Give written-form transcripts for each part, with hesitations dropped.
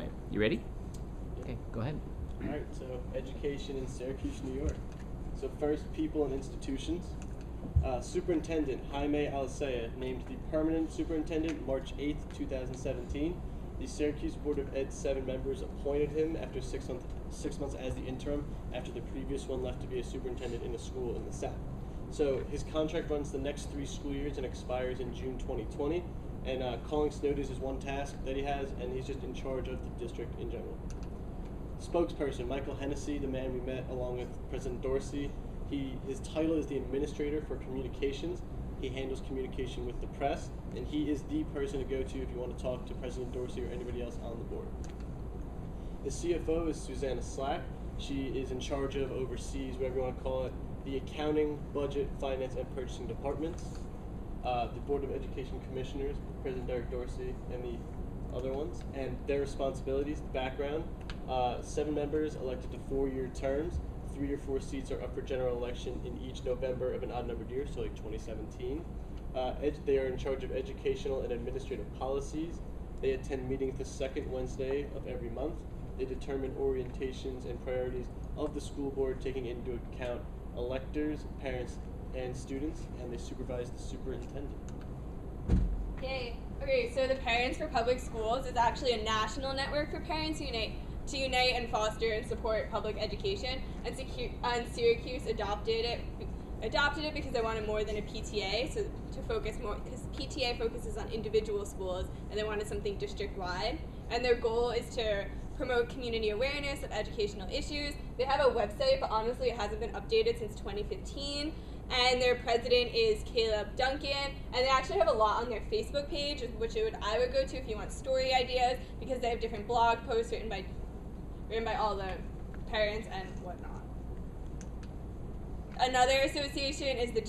right, you ready? Okay, go ahead. All right, so education in Syracuse, New York. So first, people and institutions. Superintendent Jaime Alcea named the permanent superintendent March 8th, 2017. The Syracuse Board of Ed 7 members appointed him after 6 months as the interim after the previous one left to be a superintendent in a school in the South. So his contract runs the next 3 school years and expires in June 2020. And calling SNODES is one task that he has, and he's just in charge of the district in general. Spokesperson Michael Hennessy, the man we met along with President Dorsey. His title is the Administrator for Communications. He handles communication with the press, and he is the person to go to if you want to talk to President Dorsey or anybody else on the board. The CFO is Susanna Slack. She is in charge of, oversees, whatever you want to call it, the accounting, budget, finance, and purchasing departments. The Board of Education Commissioners, President Derek Dorsey, and the other ones, and their responsibilities, background. 7 members elected to 4-year terms. 3 or 4 seats are up for general election in each November of an odd-numbered year, so like 2017. They are in charge of educational and administrative policies. They attend meetings the second Wednesday of every month. They determine orientations and priorities of the school board, taking into account electors, parents, and students, and they supervise the superintendent. Yay. Okay, so the Parents for Public Schools is actually a national network for parents to unite and foster and support public education, and Syracuse adopted it because they wanted more than a PTA, so to focus more, because PTA focuses on individual schools, and they wanted something district-wide, and their goal is to promote community awareness of educational issues. They have a website, but honestly it hasn't been updated since 2015, and their president is Caleb Duncan, and they actually have a lot on their Facebook page, which I would go to if you want story ideas, because they have different blog posts written by all the parents and whatnot. Another association is the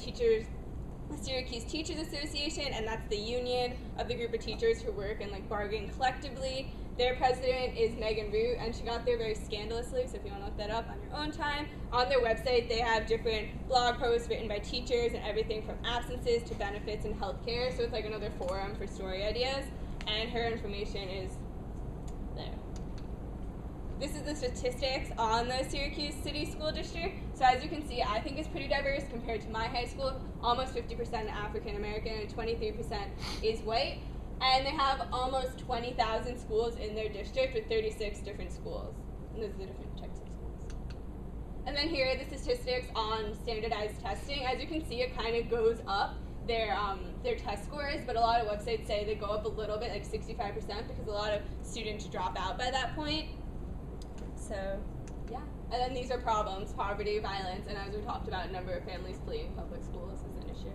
Syracuse Teachers Association, and that's the union of the group of teachers who work and bargain collectively. Their president is Megan Root, and she got there very scandalously, so if you want to look that up on your own time. On their website, they have different blog posts written by teachers and everything from absences to benefits and healthcare, so it's like another forum for story ideas, and her information is there. This is the statistics on the Syracuse City School District. So as you can see, I think it's pretty diverse compared to my high school. Almost 50% African American and 23% is white. And they have almost 20,000 schools in their district with 36 different schools. And those are the different types of schools. And then here are the statistics on standardized testing. As you can see, it kind of goes up, their test scores, but a lot of websites say they go up a little bit, like 65%, because a lot of students drop out by that point. So, yeah. And then these are problems: poverty, violence, and as we talked about, a number of families fleeing public schools is an issue.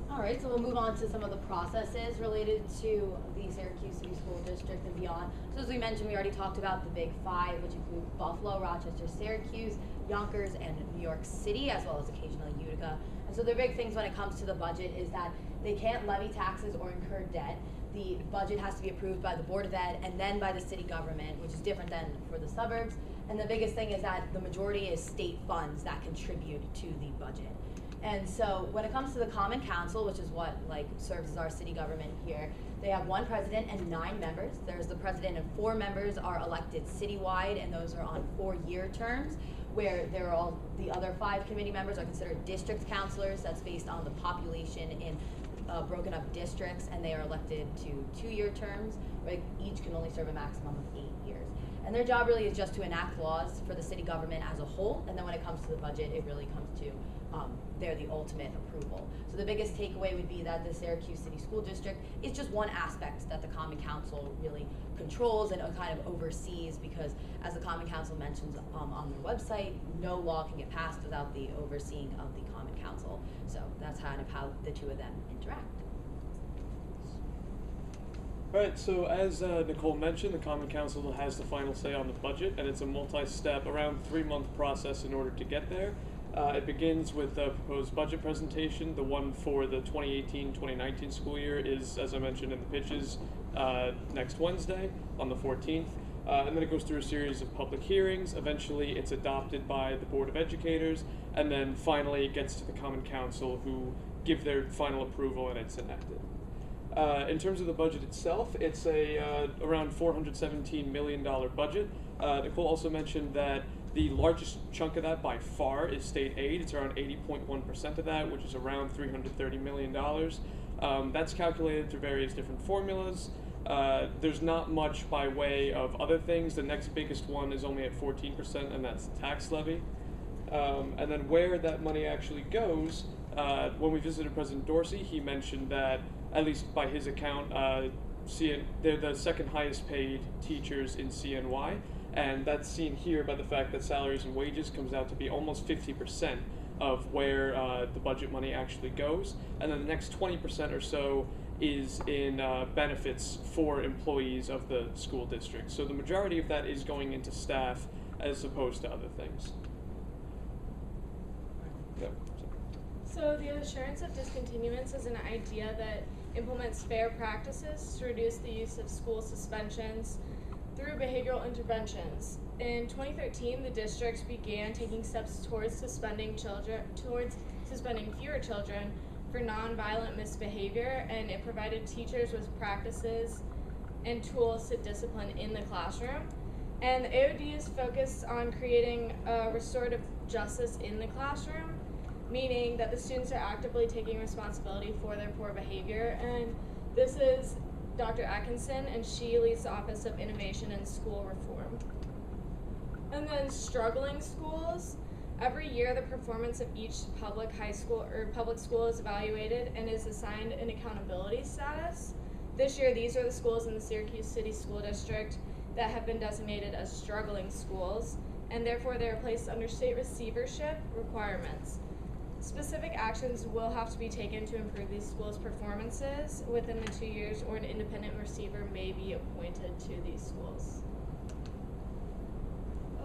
All right, so we'll move on to some of the processes related to the Syracuse City School District and beyond. So as we mentioned, we already talked about the Big Five, which include Buffalo, Rochester, Syracuse, Yonkers, and New York City, as well as occasionally Utica. And so the big things when it comes to the budget is that they can't levy taxes or incur debt. The budget has to be approved by the Board of Ed and then by the city government, which is different than for the suburbs. And the biggest thing is that the majority is state funds that contribute to the budget. And so when it comes to the Common Council, which is what serves as our city government here, they have 1 president and 9 members. There's the president and 4 members are elected citywide, and those are on 4-year terms, where the other 5 committee members are considered district councilors. That's based on the population in broken up districts, and they are elected to 2-year terms, where each can only serve a maximum of 8 years. And their job really is just to enact laws for the city government as a whole, and then when it comes to the budget, it really comes to they're the ultimate approval. So the biggest takeaway would be that the Syracuse City School District is just one aspect that the Common Council really controls and kind of oversees, because as the Common Council mentions on their website, no law can get passed without the overseeing of the Common Council. So that's kind of how the two of them interact. All right, so as Nicole mentioned, the Common Council has the final say on the budget, and it's a multi-step, around 3-month process in order to get there. It begins with the proposed budget presentation. The one for the 2018-2019 school year is, as I mentioned in the pitches, next Wednesday on the 14th. And then it goes through a series of public hearings. Eventually it's adopted by the Board of Educators, and then finally it gets to the Common Council, who give their final approval and it's enacted. In terms of the budget itself, it's around $417 million budget. Nicole also mentioned that the largest chunk of that by far is state aid. It's around 80.1% of that, which is around $330 million. That's calculated through various different formulas. There's not much by way of other things. The next biggest one is only at 14%, and that's the tax levy. And then where that money actually goes, when we visited President Dorsey, he mentioned that, at least by his account, they're the second highest paid teachers in CNY, and that's seen here by the fact that salaries and wages comes out to be almost 50% of where the budget money actually goes, and then the next 20% or so is in benefits for employees of the school district. So the majority of that is going into staff as opposed to other things. Yeah. So the assurance of discontinuance is an idea that implements fair practices to reduce the use of school suspensions through behavioral interventions. In 2013, the district began taking steps towards suspending fewer children for nonviolent misbehavior, and it provided teachers with practices and tools to discipline in the classroom. And the AOD is focused on creating restorative justice in the classroom, meaning that the students are actively taking responsibility for their poor behavior. And this is Dr. Atkinson, and she leads the Office of Innovation and School Reform. And then struggling schools. Every year, the performance of each public school is evaluated and is assigned an accountability status. This year, these are the schools in the Syracuse City School District that have been designated as struggling schools, and therefore they are placed under state receivership requirements. Specific actions will have to be taken to improve these schools' performances within the 2 years, or an independent receiver may be appointed to these schools.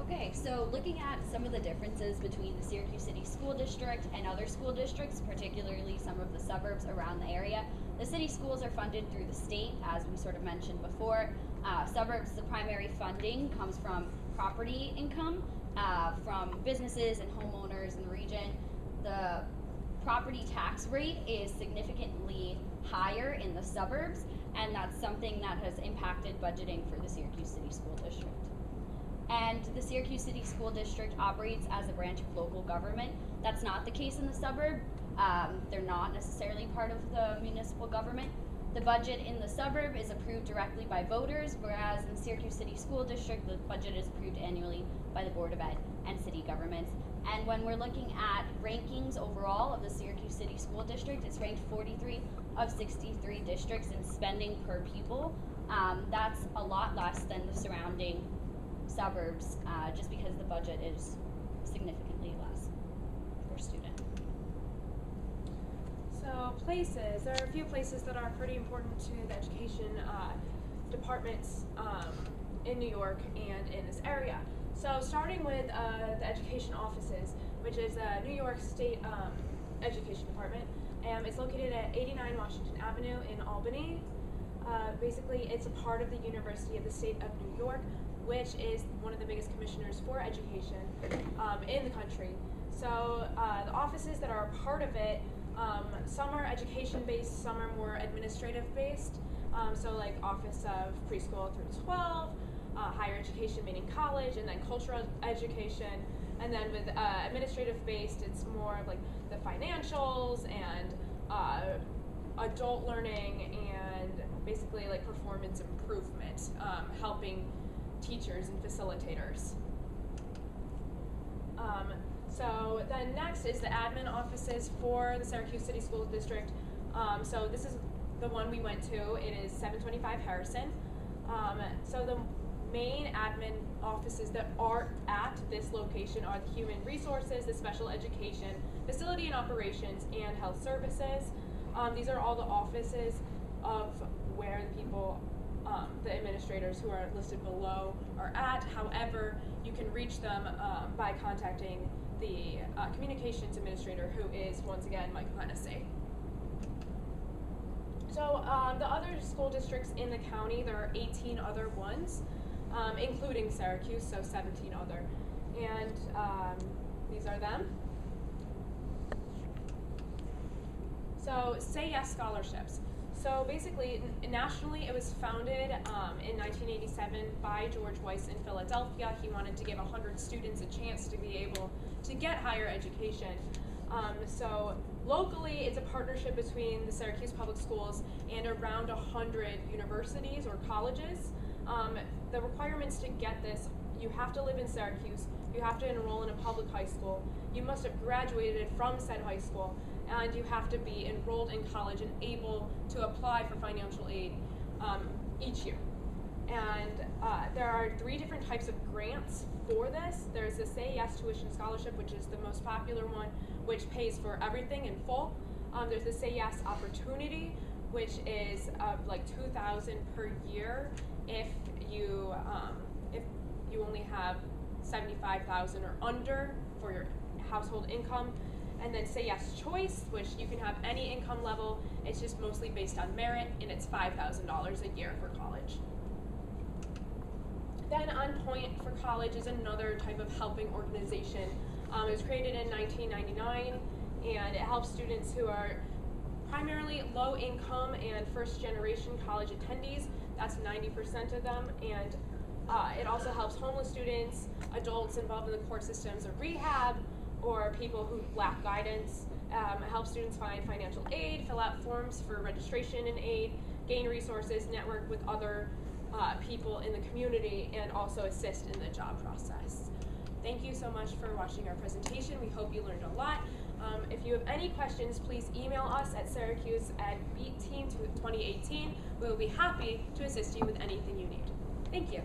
Okay, so looking at some of the differences between the Syracuse City School District and other school districts, particularly some of the suburbs around the area, the city schools are funded through the state, as we sort of mentioned before. Suburbs, the primary funding comes from property income, from businesses and homeowners in the region. The property tax rate is significantly higher in the suburbs, and that's something that has impacted budgeting for the Syracuse City School District. And the Syracuse City School District operates as a branch of local government. That's not the case in the suburb. They're not necessarily part of the municipal government. The budget in the suburb is approved directly by voters, whereas in the Syracuse City School District, the budget is approved annually by the Board of Ed and city governments. And when we're looking at rankings overall of the Syracuse City School District, it's ranked 43 of 63 districts in spending per pupil. That's a lot less than the surrounding suburbs, just because the budget is significantly less per student. So places, there are a few places that are pretty important to the education departments in New York and in this area. So starting with the education offices, which is the New York State Education Department, and it's located at 89 Washington Avenue in Albany. Basically, it's a part of the University of the State of New York, which is one of the biggest commissioners for education in the country. So the offices that are a part of it, some are education-based, some are more administrative-based. So like Office of Preschool through 12, higher education meaning college, and then cultural education. And then with administrative-based, it's more of like the financials and adult learning and basically like performance improvement, helping teachers and facilitators. So then next is the admin offices for the Syracuse City School District. So this is the one we went to. It is 725 Harrison. So the main admin offices that are at this location are the Human Resources, the Special Education, Facility and Operations, and Health Services. These are all the offices of where the people, the administrators who are listed below are at. However, you can reach them by contacting the communications administrator, who is, once again, Michael Hennessy. So the other school districts in the county, there are 18 other ones, including Syracuse, so 17 other. And these are them. So Say Yes scholarships. So basically, nationally, it was founded in 1987 by George Weiss in Philadelphia. He wanted to give 100 students a chance to be able to get higher education. So locally, it's a partnership between the Syracuse Public Schools and around 100 universities or colleges. The requirements to get this: you have to live in Syracuse, you have to enroll in a public high school, you must have graduated from said high school, and you have to be enrolled in college and able to apply for financial aid each year. And there are 3 different types of grants for this. There's the Say Yes Tuition Scholarship, which is the most popular one, which pays for everything in full. There's the Say Yes Opportunity, which is like $2,000 per year if you only have $75,000 or under for your household income. And then Say Yes Choice, which you can have any income level. It's just mostly based on merit, and it's $5,000 a year for college. Then On Point for College is another type of helping organization. It was created in 1999, and it helps students who are primarily low income and first generation college attendees. That's 90% of them. And it also helps homeless students, adults involved in the court systems of rehab, or people who lack guidance. It helps students find financial aid, fill out forms for registration and aid, gain resources, network with other people in the community, and also assist in the job process. Thank you so much for watching our presentation. We hope you learned a lot. If you have any questions, please email us at Syracuse@BeatTeam2018. We will be happy to assist you with anything you need. Thank you.